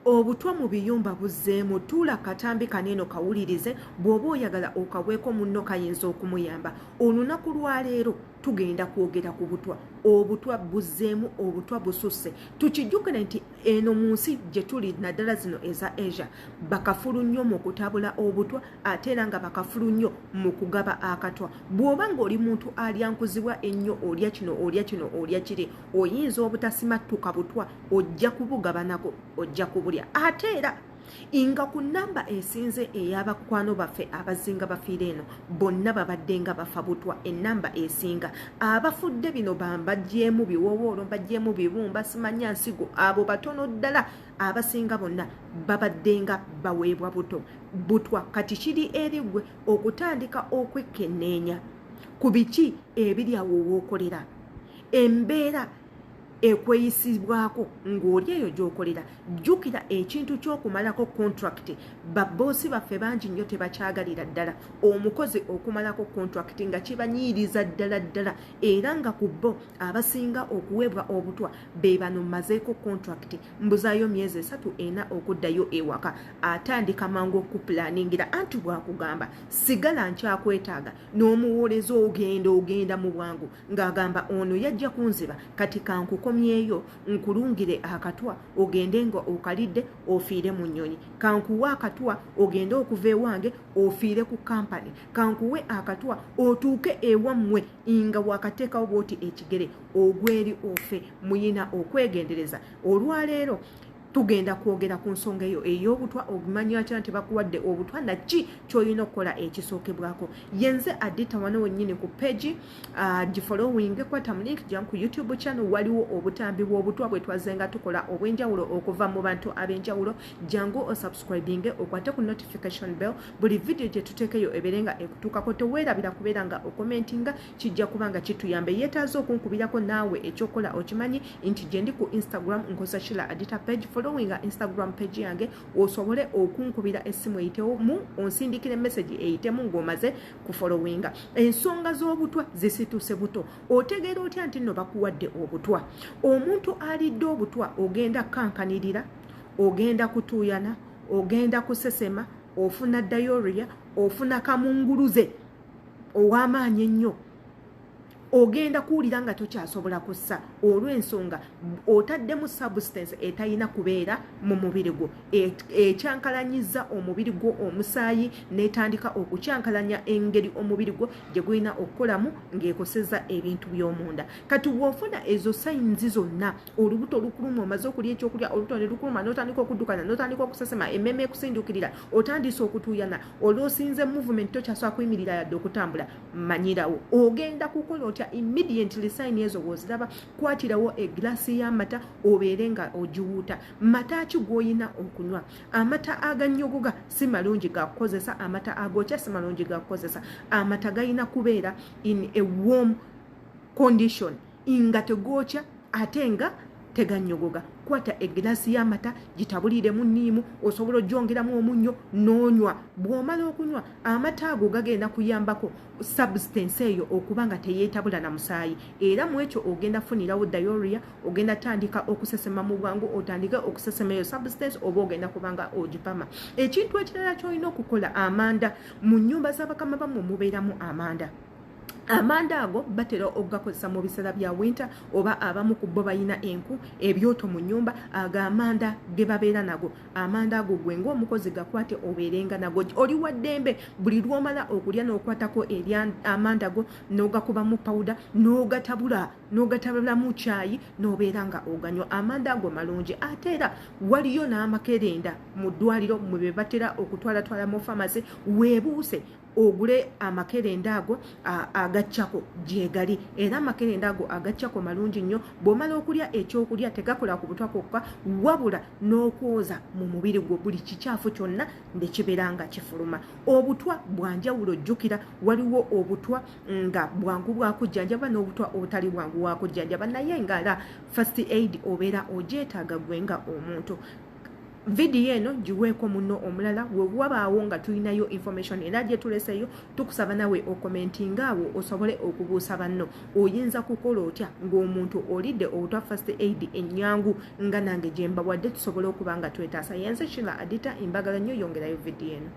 Obutwa mu biyumba buzzeemu, tuula katambi kaneno kawulirize, bw'oba oyagala okaweeko munno kayinza okumuyamba. Olunaku lwa leero tugenda kwogera ku butwa. Obutwa buzzeemu, obutwa bususse. Tukijjukire nti eno mu nsi gye tuli naddala zino eza Asia bakafulu nnyo mu kutabula obutwa ate era nga bakafulu nnyo mu kugaba akatwa. Bw'oba ng'oli muntu alyankuzibwa ennyo, olya kino olya kino olya kiri, oyinza obutasimattuka butwa, ojja kubugaba nako, ojja kubulya. Ate era inga ku namba esinze ey'abakwano baffe abazinga bafiira eno bonna babadde nga bafa butwa. Enamba esinga abafudde bino bambajjeemu biwowoolo, mbajjeemu bibumba, simanya nsigo, abo batono ddala. Abasinga bonna babadde nga baweebwa butwa. Kati kiri eri ggwe okutandika okwekenneenya ku biki ebiri awo w'okolera, embeera ekweyisibwako ng'oli eyo gy'okolera. Jjukira ekintu ky'okumalako contract. Babboosi baffe bangi nnyo tebakyagalira ddala omukozi okumalako contract nga kibanyiiriza ddala era nga ku bo abasinga okuweebwa obutwa be bano mmazeeko contract, mbuzaayo myezi 3-4 okuddayo ewaka, atandika mangu okupulaningira. Anti bwakugamba sigala nkyakwetaaga n'omuwooleza ogenda mu bwangu ng'agamba ono yajja kunziba, kati kankukomyeyo nkulungire akatwa ogende nga okalidde ofiire mu nnyonyi, kankuwa akatwa ogende okuva ewange ofiire ku kampani, kankuwe akatwa otuuke ewammwe nga wakateekawo bwoti ekigere ogweri ofe. Muyina okwegendereza. Olwaleero tugenda kwogera ku nsonga eyo ey'obutwa. Ogumanyi atya nti bakuwadde obutwa naki ky'olina okukola ekisookebwako. Yenze Adita wano wennyini ku page gifollowing, kwata mu link jam ku YouTube channel. Waliwo obutambi bw'obutwa bwe twazenga tukola obw'enjawulo okuva mu bantu ab'enjawulo. Jangu osubscribing, okwate ku notification bell, buli video gye tuteekeyo eberenga ekutuukako. Teweerabira kubeera nga okomentinga, kijja kubanga kituyambe. Yeetaaza okunkubirako naawe ekyokola okimanyi nti gye ndi ku Instagram nkoza Sheila Adita page. Following Instagram page yange osobole okunkubira essimu eyitemu onsindikire message eyitemu ng'omaze ku following. Ensonga z'obutwa zisituse buto. Otegeera otya nti nno bakuwadde obutwa? Omuntu alidde obutwa ogenda kankanirira, ogenda kutuuyana, ogenda kusesema, ofuna diarrhea, ofuna kamunguluze ow'amaanyi ennyo, ogenda kuwulira nga tokyasobola kussa olw'ensonga otaddemu substance etalina kubeera mu mubiri gwo, ekyankalanyiza omubiri gwo omusaayi n'etandika okukyankalanya engeri omubiri gwo gye gulina okukolamu ng'ekoseza ebintu by'omunda. Kati bw'ofuna ezo sayinzi zonna, olubuto olukuluma, omaze okulya ekyokulya, olubuto ne lukuluma n'otandika okuddukana, n'otandika okusesema, emmeme ekusindukirira, otandise okutuuyana, olw'osinze movement tokyasobola kuyimirira yadde okutambula, manyirawo ogenda kukola otya immediately. Sign ezo woziraba, kwatirawo eglaasi y'amata obeere nga ogiwuuta. Mata ki gw'olina okunywa? Amata agannyogoga si malungi ga kukozesa, amata agokya si malungi ga kukozesa. Amata galina kubeera in a warm condition, nga tegokya ate nga tegannyogoga. Kwata eglaasi y'amata gitabuliremu nniimu, osobola ogyongeramu omunnyo n'onywa. Bw'omala okunywa amata ago gagenda kuyambako substance eyo okuba nga teyeetabula na musaayi, era mu ekyo ogenda funirawo diarrhea, ogenda tandika okusesema mu bwangu, otandike okusesema eyo substance oba ogenda kubanga ogipama. Ekintu ekirala ky'olina okukola, amanda. Mu nnyumba z'abakama bammwe mubeeramu amanda. Amanda ago batera okugakozesa mu biseera bya winter, oba abamu ku bo balina enku, ebyoto mu nnyumba, amanda ge babeera nago. Amanda ago gwe ng'omukozi gakwate obeerenga nago. Oli wa ddembe buli lw'omala okulya n'okwatako eri amanda go n'ogakubamu powder n'ogatabula mu caayi n'obeera nga oganywa. Amanda ago malungi. Ate era waliyo n'amakerenda mu ddwaliro mwe be batera okutwalatwala mu pharmacy. Weebuuse ogule amakerenda ago agaccako gyegali, era amakerenda ago agaccako malungi nnyo. Bw'omala okulya ekyokulya tegakola ku butwa kwokka, wabula n'okwoza mu mubiri gwo buli kikyafu kyonna ne kibeera nga kifuluma. Obutwa bwanjawulo. Jjukira waliwo obutwa nga bwangu bwakujjanjaba n'obutwa obutali bwangu bwakujjanjaba, naye ng'ala first aid obeera ogyetaaga gwe nga omuntu. Video eno giweeko munno omulala we wabaawo nga tulinayo information era gye tuleseyo tukusaba nawe okomentinga awo osobole okubuusa banno oyinza kukola otya ng'omuntu olidde obutwa first aid ennyangu nga nange gye mbawadde tusobole okuba nga twetaasa yense Shila Adita imbagala nnyo yongerayo video eno.